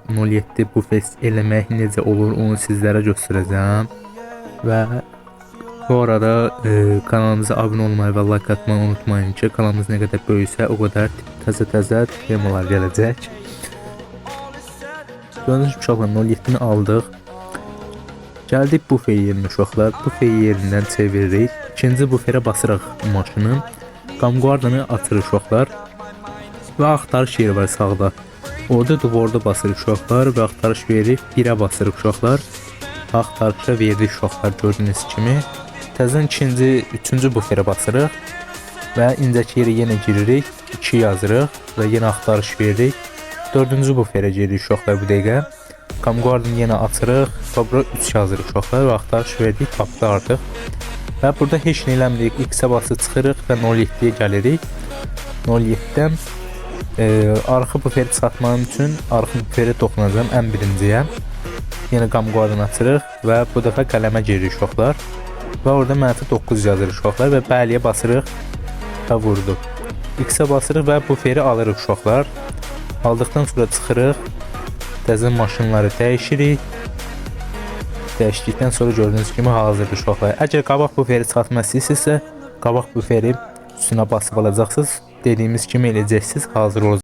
07 bufet eləmək necə olur onu sizlərə göstərəcəm. Və bu arada kanalımıza abunə olmayı və like atmayı unutmayın ki, kanalımız nə qədər böyüsə o qədər təzə temalar gələcək. Gördüyünüz uşaqlar 07-ni aldıq. Gəldik bufet yerinə uşaqlar. Bufet yerindən çeviririk. İkinci buferə basırıq maşının. Qamquardanı açırıq uşaqlar. Və axtarış yeri var sağda. Orada duvarda basırıq uşaqlar və axtarış veririk. 1-ə basırıq uşaqlar. Axtarışa verdik uşaqlar gördüyünüz kimi. Təzən ikinci, üçüncü buferə basırıq. Və incəki yeri yenə giririk. 2 yazırıq və yenə axtarış veririk. Dördüncü buferə giririk uşaqlar bu dəqiqə. Qamquardanı yenə açırıq. Sonra 3 yazırıq uşaqlar və axtarış verdik. Tapdı artıq. Və burada heç nə eləmirik. X-ə basıb çıxırıq və 07-yə gəlirik. 07-dən arxa buferi satmağım üçün arxa buferi toxunacağım ən birinciyə. Yenə qamquardanı açırıq və bu dəfə qələmə giririk uşaqlar. Və orada -9 yazırıq uşaqlar və bəliyə basırıq və vurduq. X-ə basırıq və buferi alırıq uşaqlar. Aldıqdan sonra çıxırıq. Təzə maşınları dəyişirik. Dəyişdikdən sonra gördüyünüz kimi hazırdır uşaqlar. Əgər qabaq buferi satmaq istəyirsinizsə, qabaq buferi üstünə basıb alacaqsınız. Dediyimiz kimi eləyəcəksiniz, hazır olacaq.